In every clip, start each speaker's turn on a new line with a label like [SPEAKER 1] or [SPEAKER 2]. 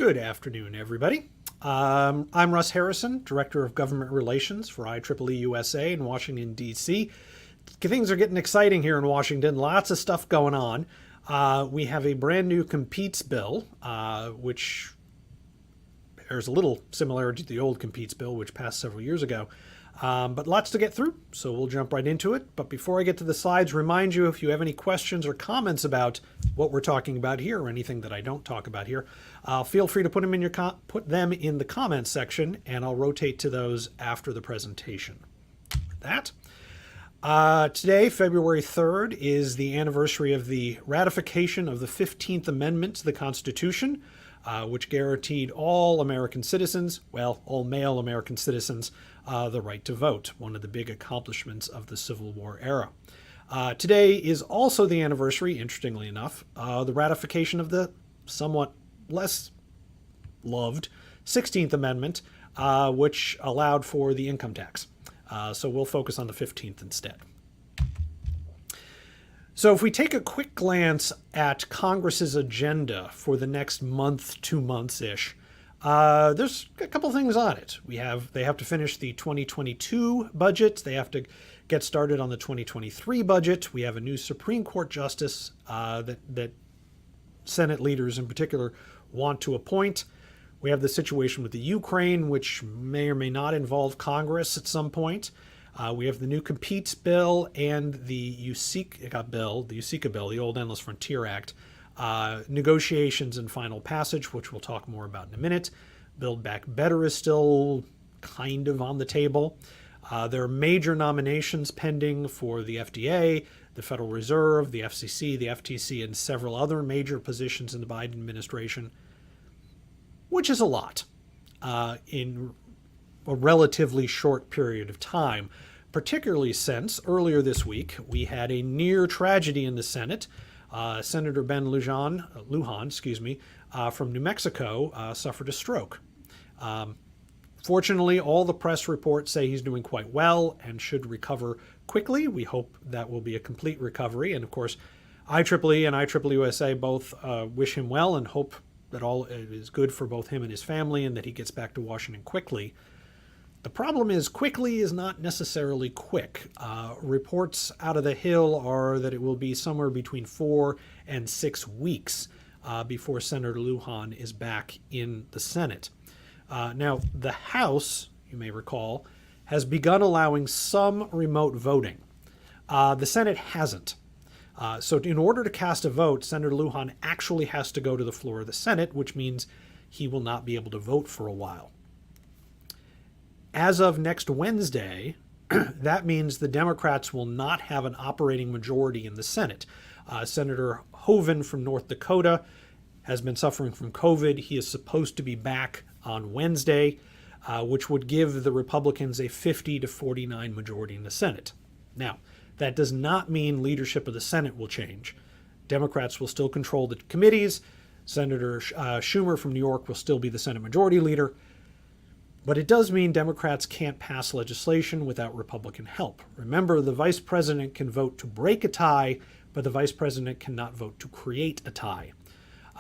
[SPEAKER 1] Good afternoon, everybody. I'm Russ Harrison, Director of Government Relations for IEEE-USA in Washington, D.C. Things are getting exciting here in Washington. Lots of stuff going on. We have a brand new competes bill, which bears a little similarity to the old competes bill, which passed several years ago. But lots to get through, so we'll jump right into it. But before I get to the slides, remind you if you have any questions or comments about what we're talking about here or anything that I don't talk about here, feel free to put them in the comments section, and I'll rotate to those after the presentation. With that, today, February 3rd, is the anniversary of the ratification of the 15th Amendment to the Constitution, which guaranteed all American citizens, well, all male American citizens, the right to vote, one of the big accomplishments of the Civil War era. Today is also the anniversary, interestingly enough, the ratification of the somewhat less loved 16th Amendment, which allowed for the income tax. So we'll focus on the 15th instead. So if we take a quick glance at Congress's agenda for the next month, 2 months-ish, there's a couple things on it. They have to finish the 2022 budget. They have to get started on the 2023 budget. We have a new Supreme Court justice that Senate leaders in particular want to appoint. We have the situation with the Ukraine, which may or may not involve Congress at some point. We have the new competes bill and the IEEEUSA bill, the old Endless Frontier Act, negotiations and final passage, which we'll talk more about in a minute. Build Back Better is still kind of on the table. There are major nominations pending for the FDA, the Federal Reserve, the FCC, the FTC, and several other major positions in the Biden administration, which is a lot in a relatively short period of time, particularly since earlier this week we had a near tragedy in the Senate. Senator Ben Lujan, from New Mexico suffered a stroke. Fortunately, all the press reports say he's doing quite well and should recover quickly. We hope that will be a complete recovery. And of course, IEEE and IEEE-USA both wish him well and hope that all is good for both him and his family and that he gets back to Washington quickly. The problem is quickly is not necessarily quick. Reports out of the Hill are that it will be somewhere between 4 and 6 weeks before Senator Lujan is back in the Senate. Now, the House, you may recall, has begun allowing some remote voting. The Senate hasn't. So in order to cast a vote, Senator Lujan actually has to go to the floor of the Senate, which means he will not be able to vote for a while. As of next Wednesday, that means the Democrats will not have an operating majority in the Senate. Senator Hoeven from North Dakota has been suffering from COVID. He is supposed to be back on Wednesday, which would give the Republicans a 50-49 majority in the Senate. Now, that does not mean leadership of the Senate will change. Democrats will still control the committees. Senator Schumer from New York will still be the Senate Majority Leader. But it does mean Democrats can't pass legislation without Republican help. Remember, the vice president can vote to break a tie, but the vice president cannot vote to create a tie.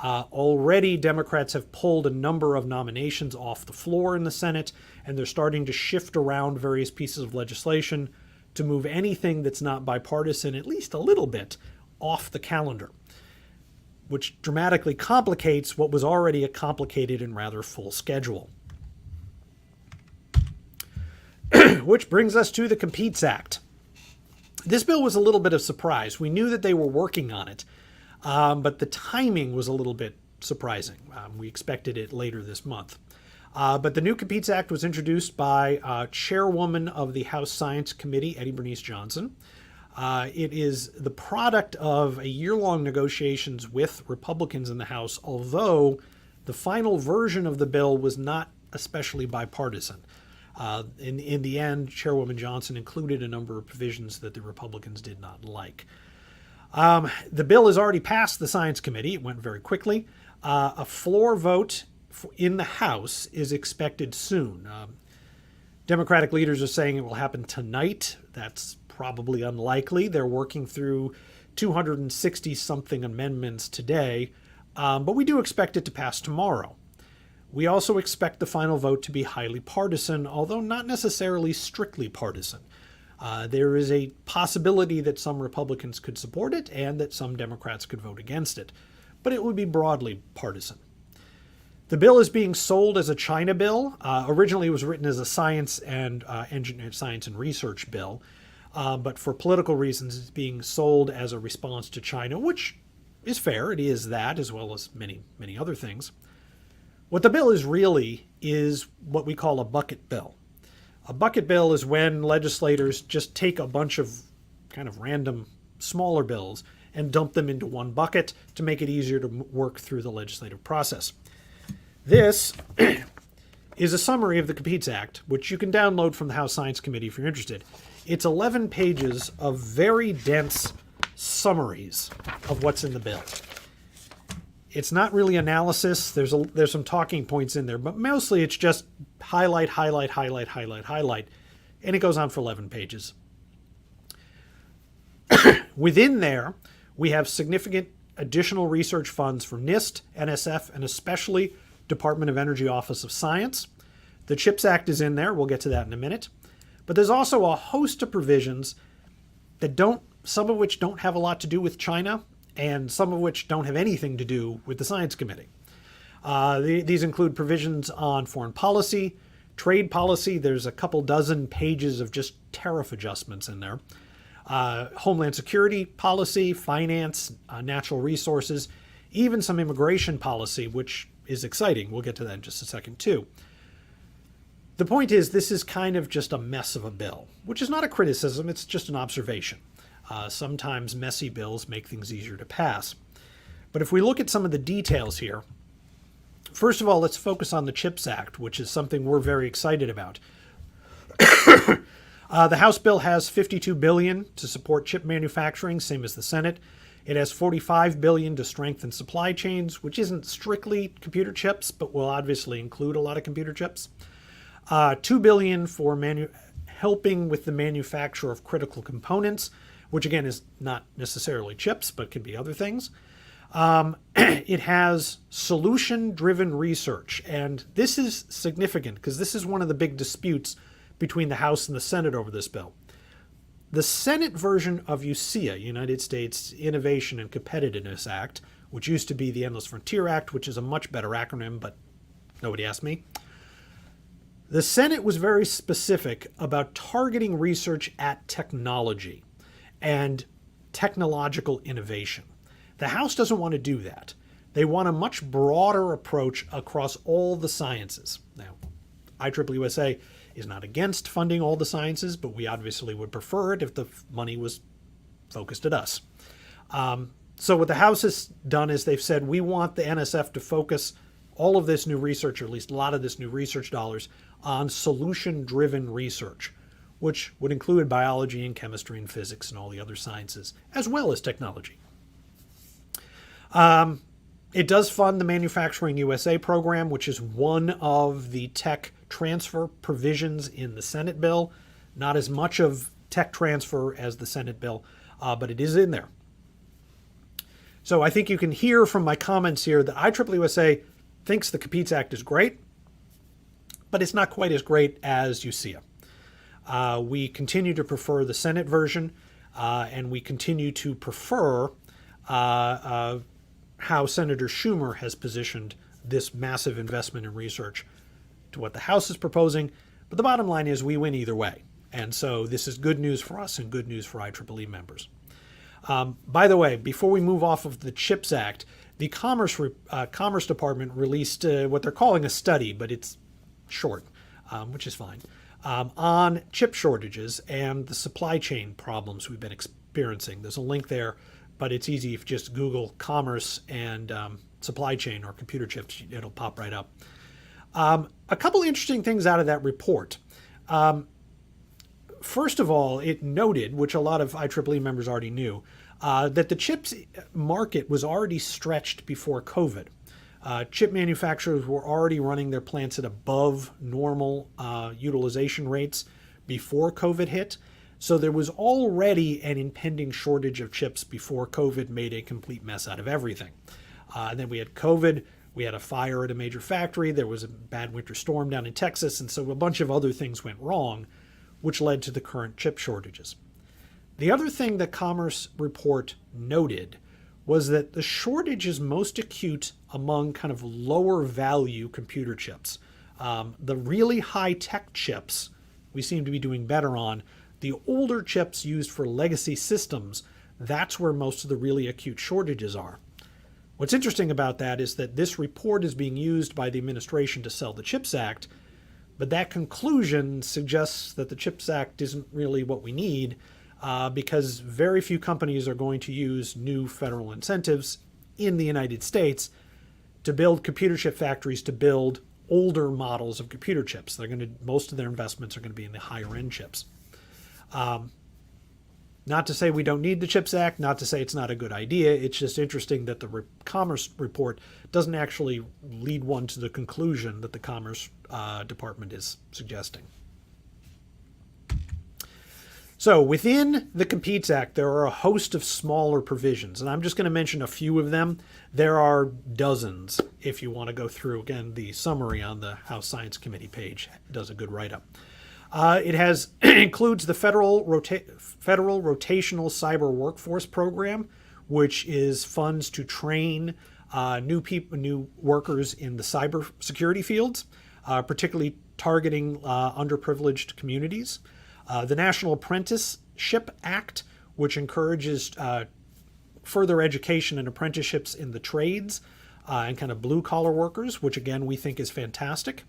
[SPEAKER 1] Already, Democrats have pulled a number of nominations off the floor in the Senate, and they're starting to shift around various pieces of legislation to move anything that's not bipartisan, at least a little bit, off the calendar, which dramatically complicates what was already a complicated and rather full schedule. Which brings us to the Competes Act. This bill was a little bit of a surprise. We knew that they were working on it, but the timing was a little bit surprising. We expected it later this month. But the new Competes Act was introduced by Chairwoman of the House Science Committee, Eddie Bernice Johnson. It is the product of a year-long negotiations with Republicans in the House, although the final version of the bill was not especially bipartisan. In the end, Chairwoman Johnson included a number of provisions that the Republicans did not like. The bill has already passed the Science Committee. It went very quickly. A floor vote in the House is expected soon. Democratic leaders are saying it will happen tonight. That's probably unlikely. They're working through 260-something amendments today, but we do expect it to pass tomorrow. We also expect the final vote to be highly partisan, although not necessarily strictly partisan. There is a possibility that some Republicans could support it and that some Democrats could vote against it, but it would be broadly partisan. The bill is being sold as a China bill. Originally, it was written as a science and research bill, but for political reasons, it's being sold as a response to China, which is fair. It is that, as well as many, many other things. What the bill is really is what we call a bucket bill. A bucket bill is when legislators just take a bunch of kind of random smaller bills and dump them into one bucket to make it easier to work through the legislative process. This is a summary of the Competes Act, which you can download from the House Science Committee if you're interested. It's 11 pages of very dense summaries of what's in the bill. It's not really analysis. There's some talking points in there, but mostly it's just highlight, highlight, highlight, highlight, highlight, and it goes on for 11 pages. Within there, we have significant additional research funds for NIST, NSF, and especially Department of Energy Office of Science. The CHIPS Act is in there. We'll get to that in a minute. But there's also a host of provisions that some of which don't have a lot to do with China, and some of which don't have anything to do with the Science Committee. These include provisions on foreign policy, trade policy. There's a couple dozen pages of just tariff adjustments in there. Homeland security policy, finance, natural resources, even some immigration policy, which is exciting. We'll get to that in just a second, too. The point is, this is kind of just a mess of a bill, which is not a criticism. It's just an observation. Sometimes messy bills make things easier to pass. But if we look at some of the details here, first of all, let's focus on the CHIPS Act, which is something we're very excited about. The House bill has $52 billion to support chip manufacturing, same as the Senate. It has $45 billion to strengthen supply chains, which isn't strictly computer chips, but will obviously include a lot of computer chips. $2 billion for helping with the manufacture of critical components, which again is not necessarily chips, but can be other things. It has solution-driven research, and this is significant because this is one of the big disputes between the House and the Senate over this bill. The Senate version of USEA, United States Innovation and Competitiveness Act, which used to be the Endless Frontier Act, which is a much better acronym, but nobody asked me. The Senate was very specific about targeting research at technology and technological innovation. The House doesn't want to do that. They want a much broader approach across all the sciences. Now, IEEE-USA is not against funding all the sciences, but we obviously would prefer it if the money was focused at us. So what the House has done is they've said, we want the NSF to focus all of this new research, or at least a lot of this new research dollars, on solution-driven research, which would include biology and chemistry and physics and all the other sciences, as well as technology. It does fund the Manufacturing USA program, which is one of the tech transfer provisions in the Senate bill. Not as much of tech transfer as the Senate bill, but it is in there. So I think you can hear from my comments here that IEEE-USA thinks the Competes Act is great, but it's not quite as great as USEA. We continue to prefer the Senate version, and we continue to prefer how Senator Schumer has positioned this massive investment in research to what the House is proposing. But the bottom line is we win either way. And so this is good news for us and good news for IEEE members. By the way, before we move off of the CHIPS Act, the Commerce Department released what they're calling a study, but it's short, which is fine, on chip shortages and the supply chain problems we've been experiencing. There's a link there, but it's easy if you just Google commerce and supply chain or computer chips, it'll pop right up. A couple interesting things out of that report. First of all, it noted, which a lot of IEEE members already knew, that the chips market was already stretched before COVID. Chip manufacturers were already running their plants at above normal utilization rates before COVID hit. So there was already an impending shortage of chips before COVID made a complete mess out of everything. And then we had COVID, We had a fire at a major factory. There was a bad winter storm down in Texas. And so a bunch of other things went wrong, which led to the current chip shortages. The other thing the Commerce report noted was that the shortage is most acute among kind of lower value computer chips. The really high tech chips we seem to be doing better on. The older chips used for legacy systems, that's where most of the really acute shortages are. What's interesting about that is that this report is being used by the administration to sell the CHIPS Act, but that conclusion suggests that the CHIPS Act isn't really what we need, because very few companies are going to use new federal incentives in the United States to build computer chip factories to build older models of computer chips. Most of their investments are going to be in the higher end chips. Not to say we don't need the CHIPS Act, not to say it's not a good idea. It's just interesting that the Commerce report doesn't actually lead one to the conclusion that the Commerce Department is suggesting. So within the Competes Act, there are a host of smaller provisions, and I'm just going to mention a few of them. There are dozens if you want to go through. Again, the summary on the House Science Committee page does a good write-up. It includes the federal rotational cyber workforce program, which is funds to train new workers in the cybersecurity fields, particularly targeting underprivileged communities. The National Apprenticeship Act, which encourages further education and apprenticeships in the trades and kind of blue-collar workers, which again we think is fantastic.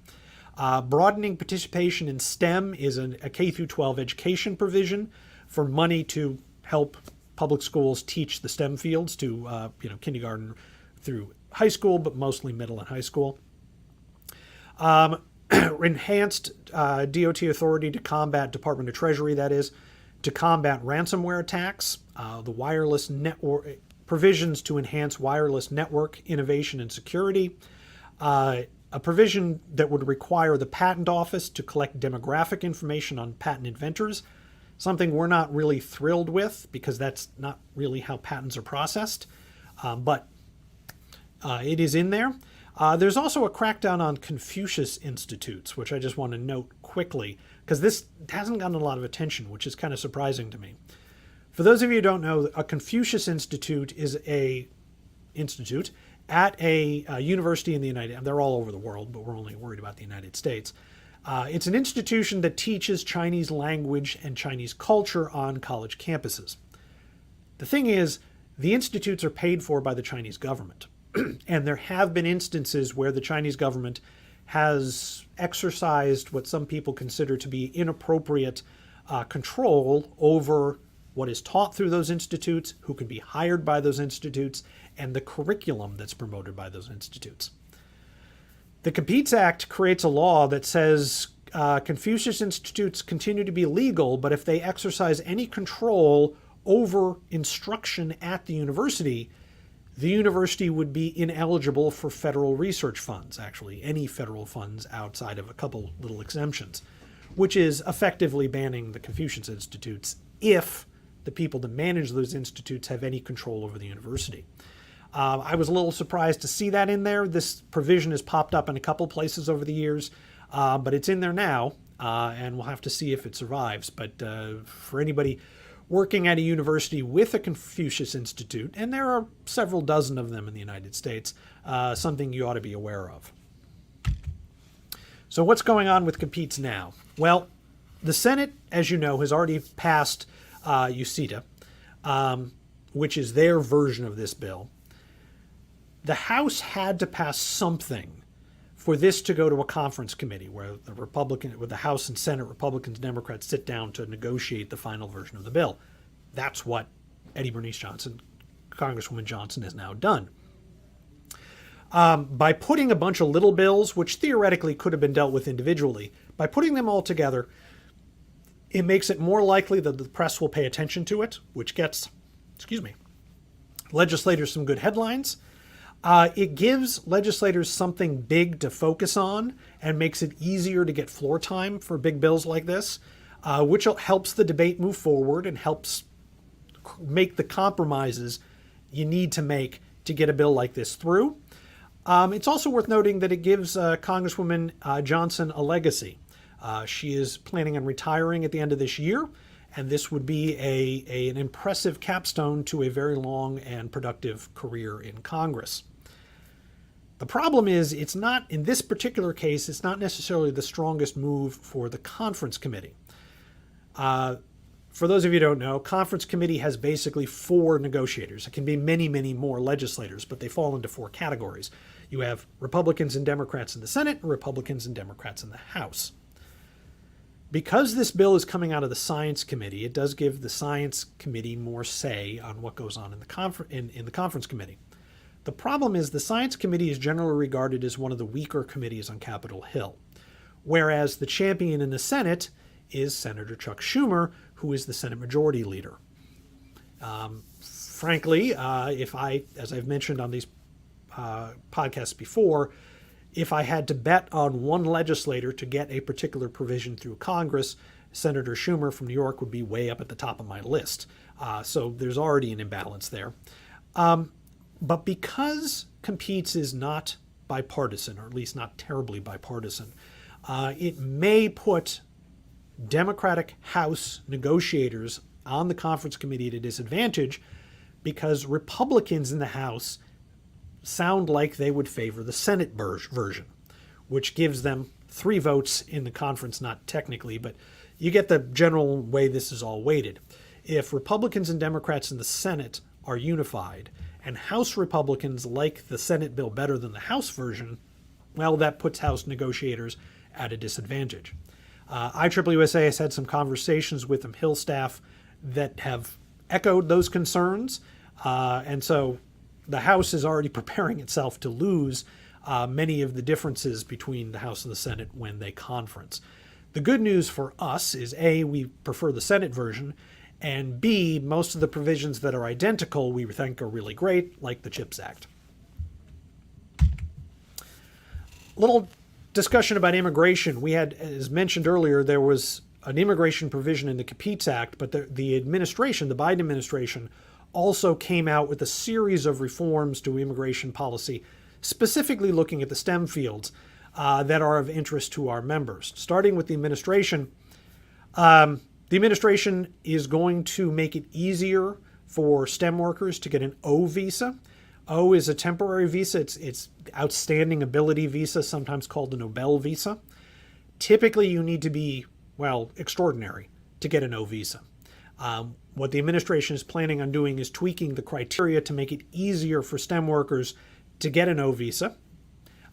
[SPEAKER 1] Broadening participation in STEM is a K-12 education provision for money to help public schools teach the STEM fields to kindergarten through high school, but mostly middle and high school. Enhanced DOT authority to combat, Department of Treasury that is, to combat ransomware attacks. The wireless network provisions to enhance wireless network innovation and security. A provision that would require the Patent Office to collect demographic information on patent inventors, something we're not really thrilled with because that's not really how patents are processed, but it is in there. There's also a crackdown on Confucius Institutes, which I just want to note quickly because this hasn't gotten a lot of attention, which is kind of surprising to me. For those of you who don't know, a Confucius Institute is a institute at a university in the United States. They're all over the world, but we're only worried about the United States. It's an institution that teaches Chinese language and Chinese culture on college campuses. The thing is, the institutes are paid for by the Chinese government. And there have been instances where the Chinese government has exercised what some people consider to be inappropriate control over what is taught through those institutes, who can be hired by those institutes, and the curriculum that's promoted by those institutes. The Competes Act creates a law that says Confucius Institutes continue to be legal, but if they exercise any control over instruction at the university would be ineligible for federal research funds, actually, any federal funds outside of a couple little exemptions, which is effectively banning the Confucius Institutes if the people that manage those institutes have any control over the university. I was a little surprised to see that in there. This provision has popped up in a couple places over the years, but it's in there now, and we'll have to see if it survives. But for anybody working at a university with a Confucius Institute, and there are several dozen of them in the United States, something you ought to be aware of. So what's going on with Competes now? Well, the Senate, as you know, has already passed IEEE-USA, which is their version of this bill. The House had to pass something for this to go to a conference committee where the House and Senate Republicans and Democrats sit down to negotiate the final version of the bill. That's what Eddie Bernice Johnson, Congresswoman Johnson, has now done. By putting a bunch of little bills, which theoretically could have been dealt with individually, by putting them all together, it makes it more likely that the press will pay attention to it, which gets, legislators some good headlines. It gives legislators something big to focus on and makes it easier to get floor time for big bills like this, which helps the debate move forward and helps make the compromises you need to make to get a bill like this through. It's also worth noting that it gives Congresswoman Johnson a legacy. She is planning on retiring at the end of this year, and this would be an impressive capstone to a very long and productive career in Congress. The problem is, it's not, in this particular case, it's not necessarily the strongest move for the conference committee. For those of you who don't know, conference committee has basically 4 negotiators. It can be many, many more legislators, but they fall into 4 categories. You have Republicans and Democrats in the Senate, and Republicans and Democrats in the House. Because this bill is coming out of the Science Committee, it does give the Science Committee more say on what goes on in the Conference Committee. The problem is the Science Committee is generally regarded as one of the weaker committees on Capitol Hill, whereas the champion in the Senate is Senator Chuck Schumer, who is the Senate Majority Leader. Frankly, as I've mentioned on these podcasts before, if I had to bet on one legislator to get a particular provision through Congress, Senator Schumer from New York would be way up at the top of my list. So there's already an imbalance there. But because Competes is not bipartisan, or at least not terribly bipartisan, it may put Democratic House negotiators on the conference committee at a disadvantage because Republicans in the House sound like they would favor the Senate version, which gives them 3 votes in the conference, not technically, but you get the general way this is all weighted. If Republicans and Democrats in the Senate are unified and House Republicans like the Senate bill better than the House version, well, that puts House negotiators at a disadvantage. IEEE-USA has had some conversations with the Hill staff that have echoed those concerns, and so the House is already preparing itself to lose many of the differences between the House and the Senate when they conference. The good news for us is A, we prefer the Senate version, and B, most of the provisions that are identical we think are really great, like the CHIPS Act. Little discussion about immigration. We had, as mentioned earlier, there was an immigration provision in the Competes Act, but the administration, the Biden administration, also came out with a series of reforms to immigration policy, specifically looking at the STEM fields that are of interest to our members. Starting with the administration is going to make it easier for STEM workers to get an O visa. O is a temporary visa. It's outstanding ability visa, sometimes called a Nobel visa. Typically, you need to be, well, extraordinary to get an O visa. What the administration is planning on doing is tweaking the criteria to make it easier for STEM workers to get an O visa.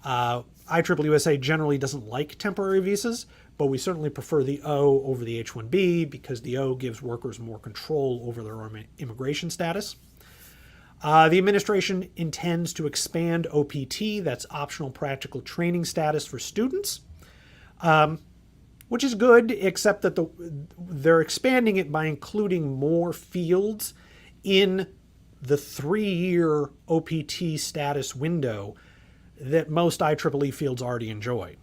[SPEAKER 1] IEEE-USA generally doesn't like temporary visas, but we certainly prefer the O over the H-1B because the O gives workers more control over their immigration status. The administration intends to expand OPT, that's optional practical training status for students, which is good, except that they're expanding it by including more fields in the 3-year OPT status window that most IEEE fields already enjoy.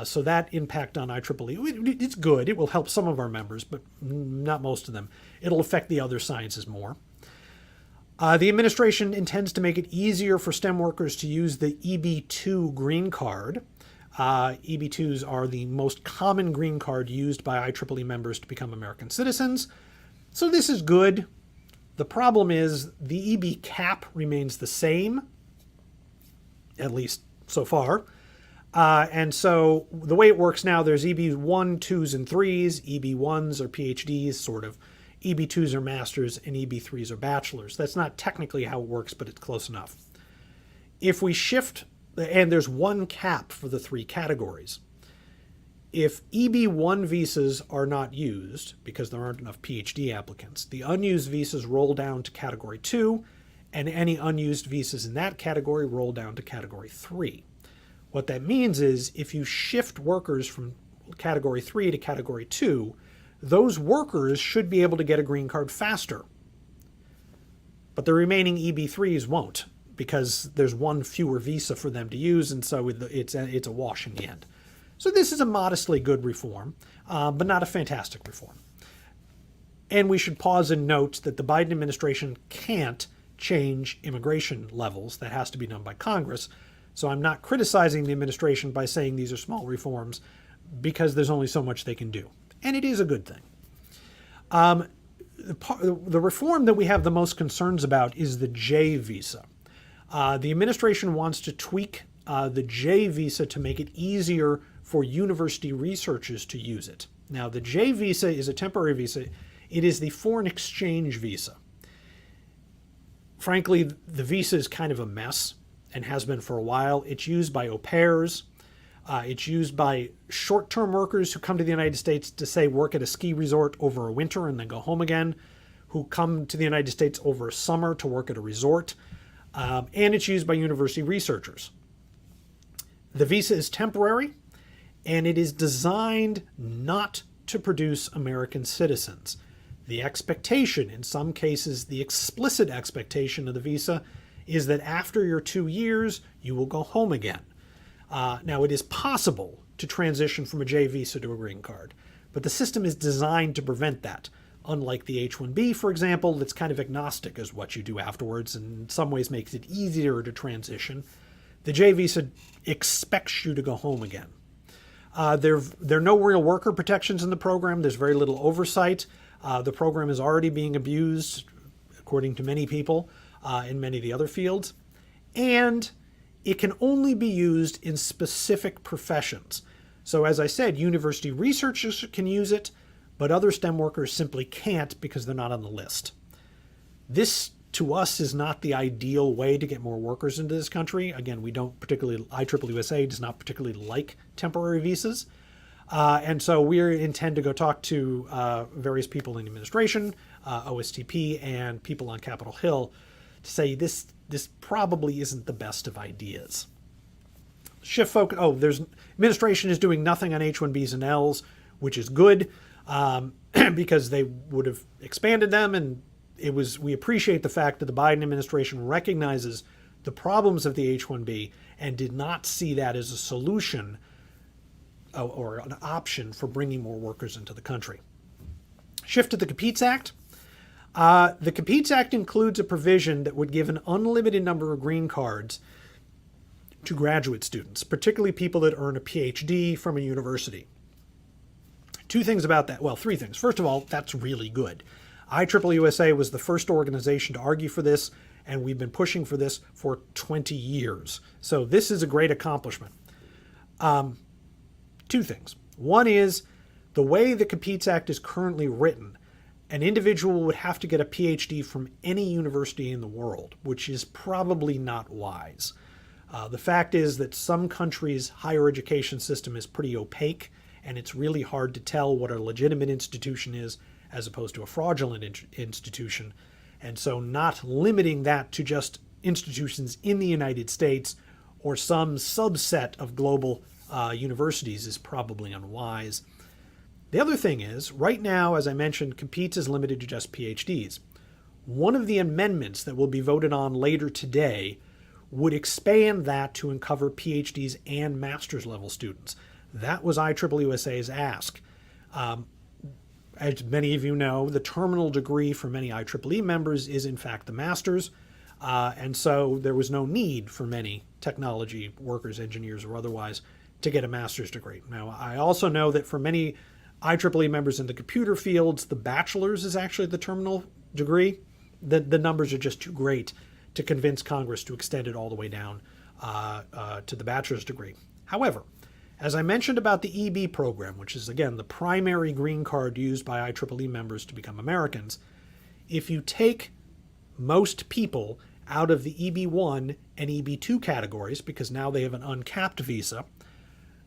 [SPEAKER 1] So that impact on IEEE, it's good. It will help some of our members, but not most of them. It'll affect the other sciences more. The administration intends to make it easier for STEM workers to use the EB-2 green card. EB-2s are the most common green card used by IEEE members to become American citizens. So this is good. The problem is the EB cap remains the same, at least so far. And so the way it works now, there's EB1, 2s, and 3s. EB1s are PhDs, sort of. EB2s are masters, and EB3s are bachelors. That's not technically how it works, but it's close enough. If we shift, and there's one cap for the 3 categories. If EB1 visas are not used, because there aren't enough PhD applicants, the unused visas roll down to Category 2, and any unused visas in that category roll down to Category 3. What that means is if you shift workers from Category 3 to Category 2, those workers should be able to get a green card faster. But the remaining EB3s won't, because there's one fewer visa for them to use, and so it's a wash in the end. So this is a modestly good reform, but not a fantastic reform. And we should pause and note that the Biden administration can't change immigration levels. That has to be done by Congress. So I'm not criticizing the administration by saying these are small reforms, because there's only so much they can do. And it is a good thing. The reform that we have the most concerns about is the J visa. The administration wants to tweak the J visa to make it easier for university researchers to use it. Now, the J visa is a temporary visa. It is the foreign exchange visa. Frankly, the visa is kind of a mess and has been for a while. It's used by au pairs. It's used by short-term workers who come to the United States to, say, work at a ski resort over a winter and then go home again, who come to the United States over a summer to work at a resort. And it's used by university researchers. The visa is temporary, and it is designed not to produce American citizens. The expectation, in some cases, the explicit expectation of the visa, is that after your 2 years, you will go home again. Now, it is possible to transition from a J visa to a green card, but the system is designed to prevent that. Unlike the H-1B, for example, that's kind of agnostic as what you do afterwards, and in some ways makes it easier to transition. The J visa expects you to go home again. There are no real worker protections in the program. There's very little oversight. The program is already being abused, according to many people, in many of the other fields. And it can only be used in specific professions. So as I said, university researchers can use it, but other STEM workers simply can't because they're not on the list. This, to us, is not the ideal way to get more workers into this country. Again, we don't particularly, IEEE-USA does not particularly like temporary visas. And so we intend to go talk to various people in the administration, OSTP, and people on Capitol Hill to say this probably isn't the best of ideas. Shift focus. There's administration is doing nothing on H-1Bs and Ls, which is good because they would have expanded them, and we appreciate the fact that the Biden administration recognizes the problems of the H-1B and did not see that as a solution or an option for bringing more workers into the country. Shift to the Competes Act. The Competes Act includes a provision that would give an unlimited number of green cards to graduate students, particularly people that earn a PhD from a university. Two things about that. Well, three things. First of all, that's really good. IEEE-USA was the first organization to argue for this, and we've been pushing for this for 20 years. So this is a great accomplishment. Two things. One is the way the Competes Act is currently written, an individual would have to get a PhD from any university in the world, which is probably not wise. The fact is that some countries' higher education system is pretty opaque, and it's really hard to tell what a legitimate institution is as opposed to a fraudulent institution. And so not limiting that to just institutions in the United States or some subset of global universities is probably unwise. The other thing is, right now, as I mentioned, Competes is limited to just PhDs. One of the amendments that will be voted on later today would expand that to cover PhDs and master's level students. That was IEEE-USA's ask. As many of you know, the terminal degree for many IEEE members is in fact the master's, and so there was no need for many technology workers, engineers, or otherwise to get a master's degree. Now, I also know that for many IEEE members in the computer fields, the bachelor's is actually the terminal degree. The numbers are just too great to convince Congress to extend it all the way down to the bachelor's degree. However, as I mentioned about the EB program, which is, again, the primary green card used by IEEE members to become Americans, if you take most people out of the EB1 and EB2 categories, because now they have an uncapped visa,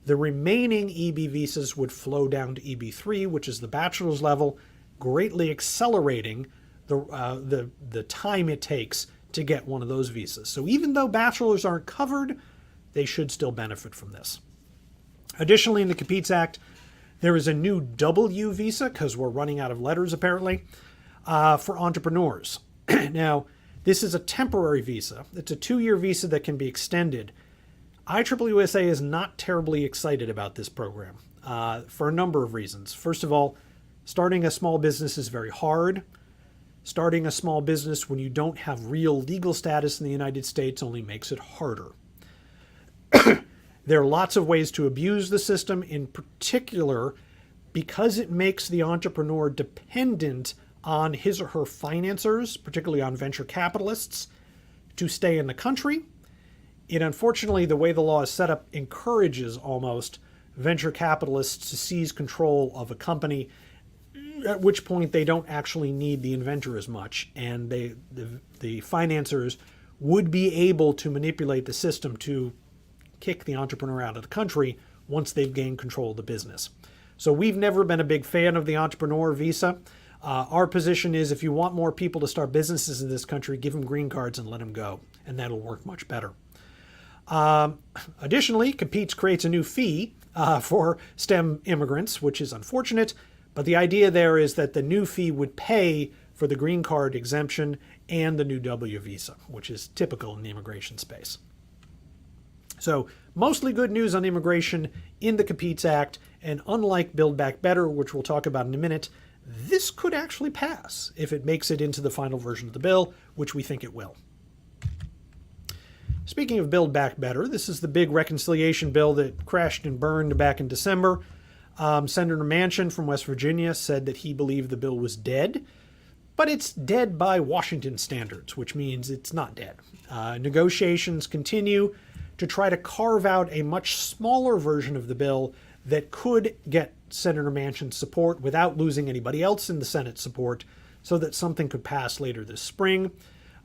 [SPEAKER 1] the remaining EB visas would flow down to EB3, which is the bachelor's level, greatly accelerating the time it takes to get one of those visas. So even though bachelors aren't covered, they should still benefit from this. Additionally, in the Competes Act, there is a new W visa, because we're running out of letters apparently, for entrepreneurs. Now, this is a temporary visa. It's a 2-year visa that can be extended. IEEE-USA is not terribly excited about this program for a number of reasons. First of all, starting a small business is very hard. Starting a small business when you don't have real legal status in the United States only makes it harder. There are lots of ways to abuse the system, in particular because it makes the entrepreneur dependent on his or her financiers, particularly on venture capitalists, to stay in the country. It unfortunately, the way the law is set up, encourages almost venture capitalists to seize control of a company, at which point they don't actually need the inventor as much, and the financiers would be able to manipulate the system to kick the entrepreneur out of the country once they've gained control of the business. So we've never been a big fan of the entrepreneur visa. Our position is if you want more people to start businesses in this country, give them green cards and let them go, and that'll work much better. Additionally, CAPEATES creates a new fee for STEM immigrants, which is unfortunate, but the idea there is that the new fee would pay for the green card exemption and the new W visa, which is typical in the immigration space. So mostly good news on immigration in the CAPEATES Act, and unlike Build Back Better, which we'll talk about in a minute, this could actually pass if it makes it into the final version of the bill, which we think it will. Speaking of Build Back Better, this is the big reconciliation bill that crashed and burned back in December. Senator Manchin from West Virginia said that he believed the bill was dead, but it's dead by Washington standards, which means it's not dead. Negotiations continue to try to carve out a much smaller version of the bill that could get Senator Manchin's support without losing anybody else in the Senate support, so that something could pass later this spring.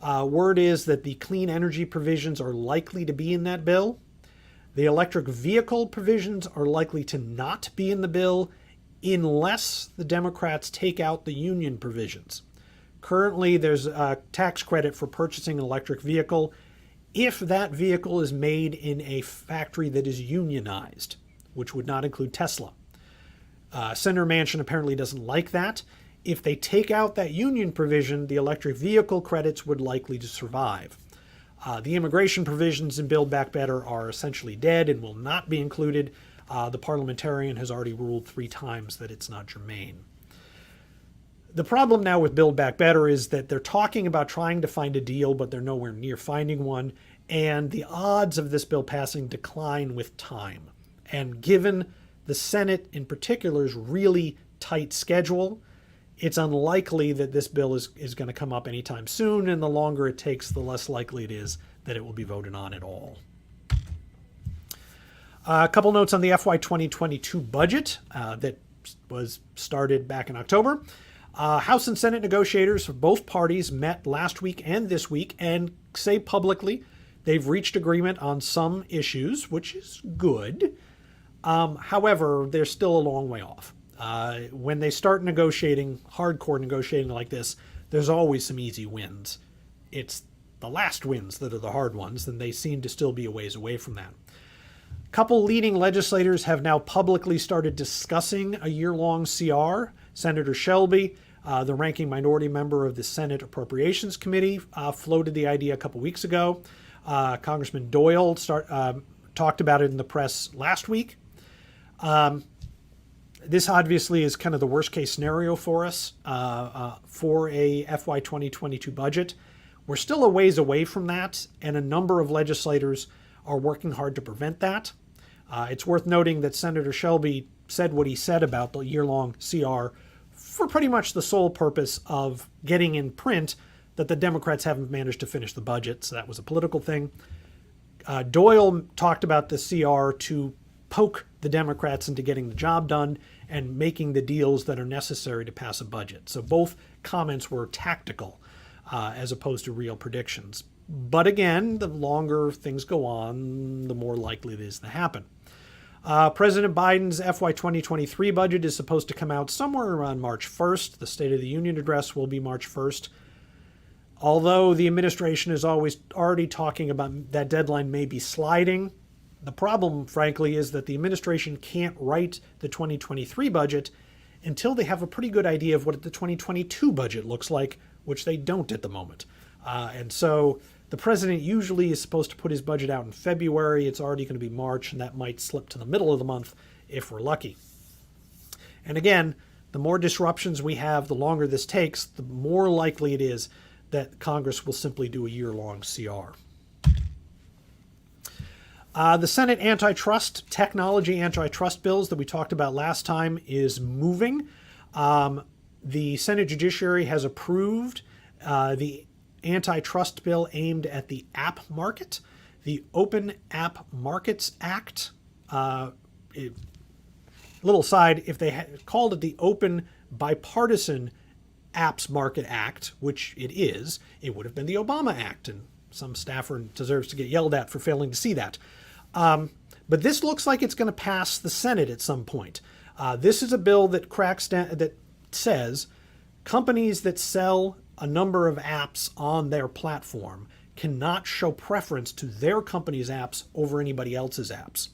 [SPEAKER 1] Word is that the clean energy provisions are likely to be in that bill. The electric vehicle provisions are likely to not be in the bill unless the Democrats take out the union provisions. Currently, there's a tax credit for purchasing an electric vehicle if that vehicle is made in a factory that is unionized, which would not include Tesla. Senator Manchin apparently doesn't like that. If they take out that union provision, the electric vehicle credits would likely to survive. The immigration provisions in Build Back Better are essentially dead and will not be included. The parliamentarian has already ruled 3 times that it's not germane. The problem now with Build Back Better is that they're talking about trying to find a deal, but they're nowhere near finding one, and the odds of this bill passing decline with time. And given the Senate in particular's really tight schedule, it's unlikely that this bill is going to come up anytime soon, and the longer it takes, the less likely it is that it will be voted on at all. A couple notes on the FY 2022 budget that was started back in October. House and Senate negotiators for both parties met last week and this week and say publicly they've reached agreement on some issues, which is good. However, they're still a long way off. When they start negotiating, hardcore negotiating like this, there's always some easy wins. It's the last wins that are the hard ones, and they seem to still be a ways away from that. A couple leading legislators have now publicly started discussing a year-long CR. Senator Shelby, the ranking minority member of the Senate Appropriations Committee, floated the idea a couple weeks ago. Congressman Doyle talked about it in the press last week. This obviously is kind of the worst case scenario for us for a FY 2022 budget. We're still a ways away from that, and a number of legislators are working hard to prevent that. It's worth noting that Senator Shelby said what he said about the year-long CR for pretty much the sole purpose of getting in print that the Democrats haven't managed to finish the budget, so that was a political thing. Doyle talked about the CR to poke the Democrats into getting the job done and making the deals that are necessary to pass a budget. So both comments were tactical as opposed to real predictions. But again, the longer things go on, the more likely it is to happen. President Biden's FY 2023 budget is supposed to come out somewhere around March 1st. The State of the Union address will be March 1st. Although the administration is already talking about that deadline may be sliding, the problem, frankly, is that the administration can't write the 2023 budget until they have a pretty good idea of what the 2022 budget looks like, which they don't at the moment. And so the president usually is supposed to put his budget out in February. It's already going to be March, and that might slip to the middle of the month if we're lucky. And again, the more disruptions we have, the longer this takes, the more likely it is that Congress will simply do a year-long CR. The Senate technology antitrust bills that we talked about last time is moving. The Senate Judiciary has approved the antitrust bill aimed at the app market. The Open App Markets Act, little side, if they had called it the Open Bipartisan Apps Market Act, which it is, it would have been the Obama Act, and some staffer deserves to get yelled at for failing to see that. But this looks like it's going to pass the Senate at some point. This is a bill that cracks down, that says companies that sell a number of apps on their platform cannot show preference to their company's apps over anybody else's apps.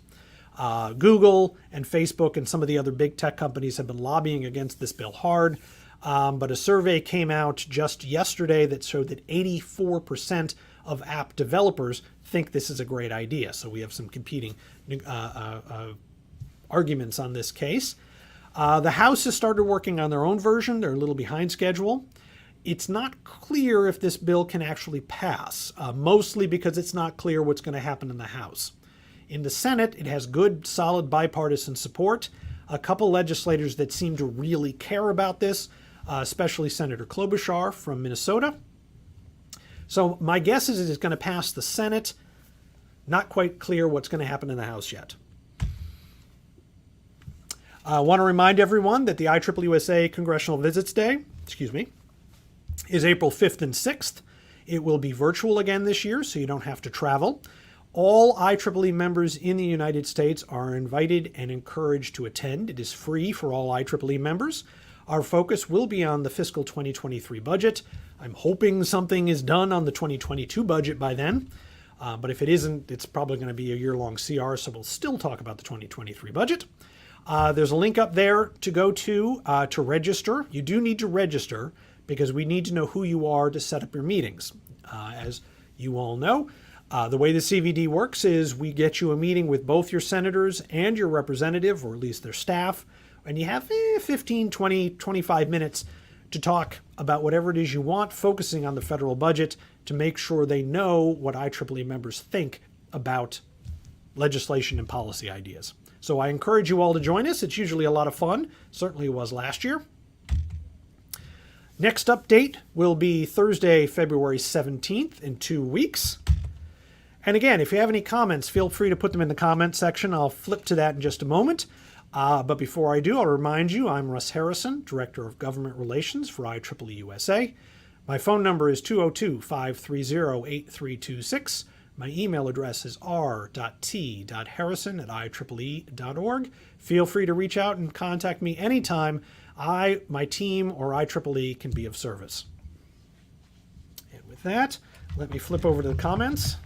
[SPEAKER 1] Google and Facebook and some of the other big tech companies have been lobbying against this bill hard. But a survey came out just yesterday that showed that 84% of app developers think this is a great idea. So we have some competing arguments on this case. The House has started working on their own version. They're a little behind schedule. It's not clear if this bill can actually pass, mostly because it's not clear what's going to happen in the House. In the Senate, it has good, solid bipartisan support. A couple legislators that seem to really care about this, especially Senator Klobuchar from Minnesota. So my guess is it's going to pass the Senate. Not quite clear what's going to happen in the House yet. I want to remind everyone that the IEEE-USA Congressional Visits Day, is April 5th and 6th. It will be virtual again this year, so you don't have to travel. All IEEE members in the United States are invited and encouraged to attend. It is free for all IEEE members. Our focus will be on the fiscal 2023 budget. I'm hoping something is done on the 2022 budget by then. But if it isn't, it's probably going to be a year-long CR, so we'll still talk about the 2023 budget. There's a link up there to go to register. You do need to register because we need to know who you are to set up your meetings. As you all know, the way the CVD works is we get you a meeting with both your senators and your representative, or at least their staff, and you have 15, 20, 25 minutes to talk about whatever it is you want, focusing on the federal budget to make sure they know what IEEE members think about legislation and policy ideas. So I encourage you all to join us. It's usually a lot of fun. Certainly it was last year. Next update will be Thursday, February 17th in 2 weeks. And again, if you have any comments, feel free to put them in the comments section. I'll flip to that in just a moment. But before I do, I'll remind you, I'm Russ Harrison, Director of Government Relations for IEEE-USA. My phone number is 202-530-8326. My email address is r.t.harrison@ieee.org. Feel free to reach out and contact me anytime. My team, or IEEE can be of service. And with that, let me flip over to the comments.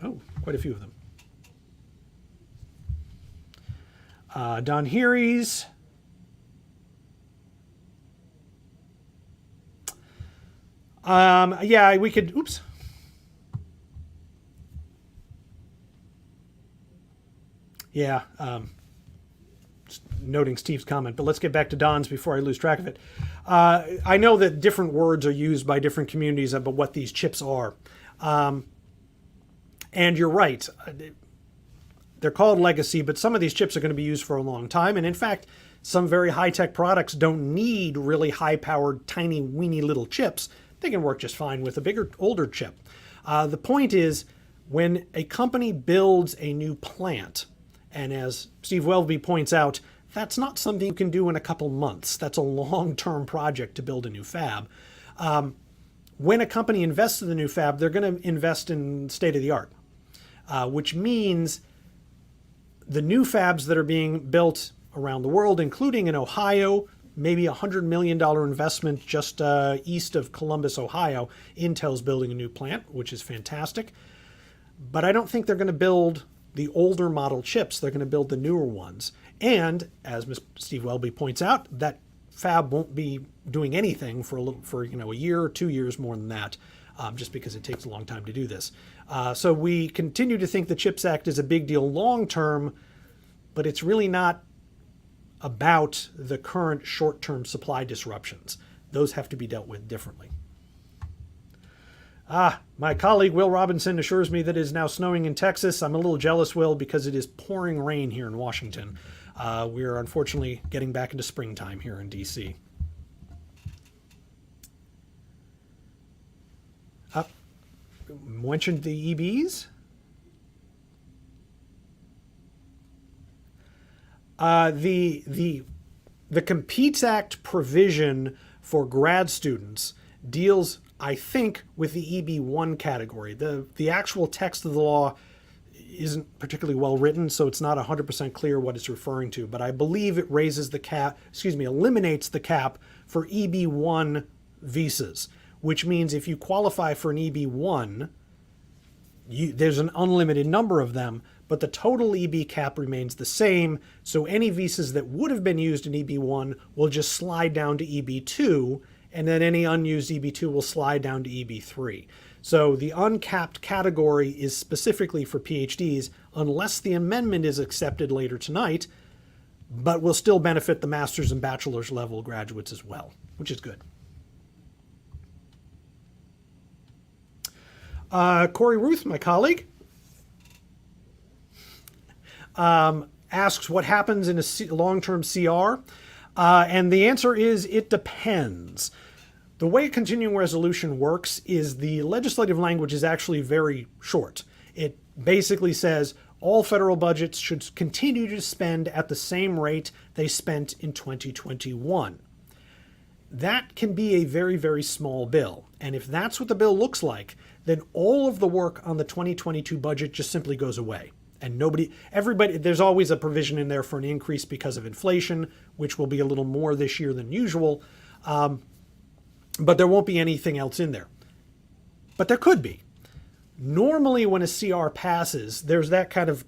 [SPEAKER 1] Oh, quite a few of them. Don Hearies. Yeah, we could, oops. Yeah, noting Steve's comment, but let's get back to Don's before I lose track of it. I know that different words are used by different communities about what these chips are. And you're right. They're called legacy, but some of these chips are going to be used for a long time. And in fact, some very high-tech products don't need really high-powered, tiny, weeny little chips. They can work just fine with a bigger, older chip. The point is, when a company builds a new plant, and as Steve Welby points out, that's not something you can do in a couple months. That's a long-term project to build a new fab. When a company invests in the new fab, they're going to invest in state-of-the-art, which means the new fabs that are being built around the world, including in Ohio, maybe a $100 million investment just east of Columbus, Ohio. Intel's building a new plant, which is fantastic. But I don't think they're going to build the older model chips. They're going to build the newer ones. And as Steve Welby points out, that fab won't be doing anything for a year or 2 years more than that, just because it takes a long time to do this. So we continue to think the CHIPS Act is a big deal long term, but it's really not about the current short-term supply disruptions. Those have to be dealt with differently. My colleague Will Robinson assures me that it is now snowing in Texas. I'm a little jealous, Will, because it is pouring rain here in Washington. We are unfortunately getting back into springtime here in D.C. Mentioned the EBs. The Competes Act provision for grad students deals, I think, with the EB1 category. The actual text of the law isn't particularly well written, so it's not 100% clear what it's referring to, but I believe it raises the cap, eliminates the cap for EB1 visas, which means if you qualify for an EB1, there's an unlimited number of them, but the total EB cap remains the same, so any visas that would have been used in EB1 will just slide down to EB2, and then any unused EB2 will slide down to EB3. So the uncapped category is specifically for PhDs, unless the amendment is accepted later tonight, but will still benefit the master's and bachelor's level graduates as well, which is good. Corey Ruth, my colleague, asks what happens in a long-term CR, and the answer is it depends. The way a continuing resolution works is the legislative language is actually very short. It basically says all federal budgets should continue to spend at the same rate they spent in 2021. That can be a very, very small bill. And if that's what the bill looks like, then all of the work on the 2022 budget just simply goes away. And there's always a provision in there for an increase because of inflation, which will be a little more this year than usual. But there won't be anything else in there. But there could be. Normally when a CR passes, there's that kind of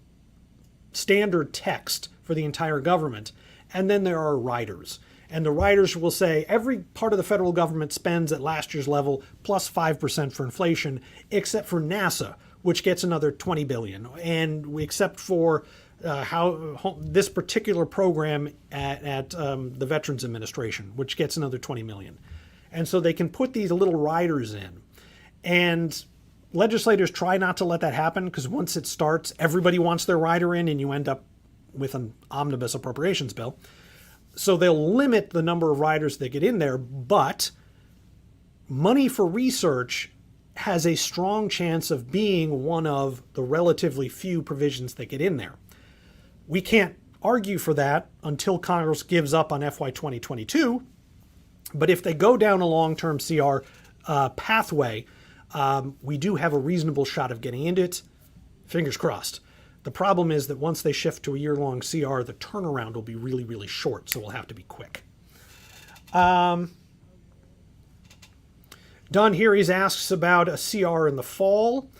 [SPEAKER 1] standard text for the entire government. And then there are riders. And the riders will say every part of the federal government spends at last year's level plus 5% for inflation, except for NASA, which gets another $20 billion. And except for this particular program at the Veterans Administration, which gets another $20 million. And so they can put these little riders in. And legislators try not to let that happen because once it starts, everybody wants their rider in and you end up with an omnibus appropriations bill. So they'll limit the number of riders that get in there, but money for research has a strong chance of being one of the relatively few provisions that get in there. We can't argue for that until Congress gives up on FY 2022. But if they go down a long-term CR pathway, we do have a reasonable shot of getting into it. Fingers crossed. The problem is that once they shift to a year-long CR, the turnaround will be really, really short, so we'll have to be quick. Don Heeries asks about a CR in the fall.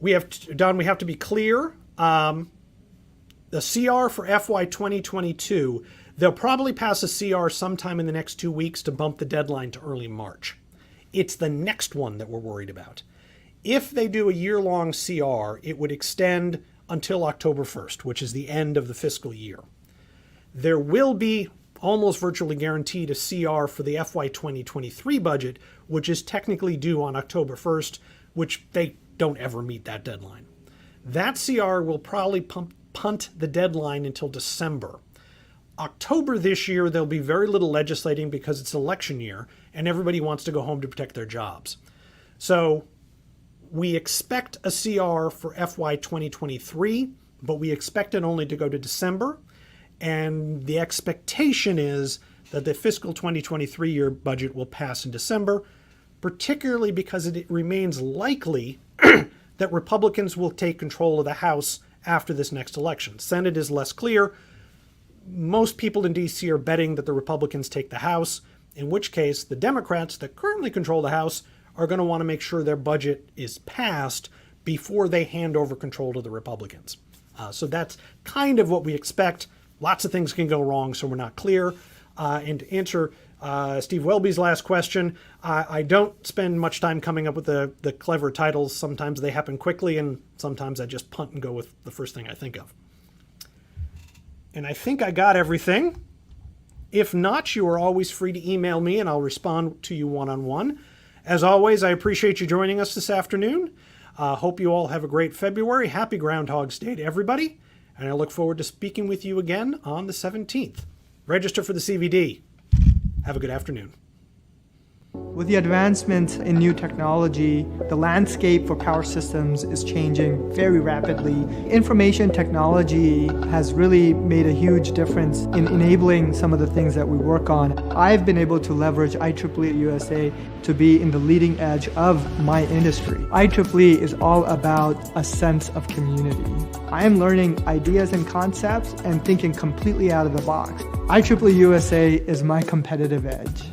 [SPEAKER 1] Don, we have to be clear. The CR for FY 2022, they'll probably pass a CR sometime in the next 2 weeks to bump the deadline to early March. It's the next one that we're worried about. If they do a year-long CR, it would extend until October 1st, which is the end of the fiscal year. There will be almost virtually guaranteed a CR for the FY 2023 budget, which is technically due on October 1st, which they don't ever meet that deadline. That CR will probably punt the deadline until December. October this year, there'll be very little legislating because it's election year and everybody wants to go home to protect their jobs. So we expect a CR for FY 2023, but we expect it only to go to December. And the expectation is that the fiscal 2023 year budget will pass in December, particularly because it remains likely that Republicans will take control of the House after this next election. Senate is less clear. Most people in D.C. are betting that the Republicans take the House, in which case the Democrats that currently control the House are going to want to make sure their budget is passed before they hand over control to the Republicans. So that's kind of what we expect. Lots of things can go wrong, so we're not clear. And to answer Steve Welby's last question, I don't spend much time coming up with the clever titles. Sometimes they happen quickly, and sometimes I just punt and go with the first thing I think of. And I think I got everything. If not, you are always free to email me, and I'll respond to you one-on-one. As always, I appreciate you joining us this afternoon. Hope you all have a great February. Happy Groundhog's Day to everybody. And I look forward to speaking with you again on the 17th. Register for the CVD. Have a good afternoon.
[SPEAKER 2] With the advancements in new technology, the landscape for power systems is changing very rapidly. Information technology has really made a huge difference in enabling some of the things that we work on. I've been able to leverage IEEE-USA to be in the leading edge of my industry. IEEE is all about a sense of community. I am learning ideas and concepts and thinking completely out of the box. IEEE-USA is my competitive edge.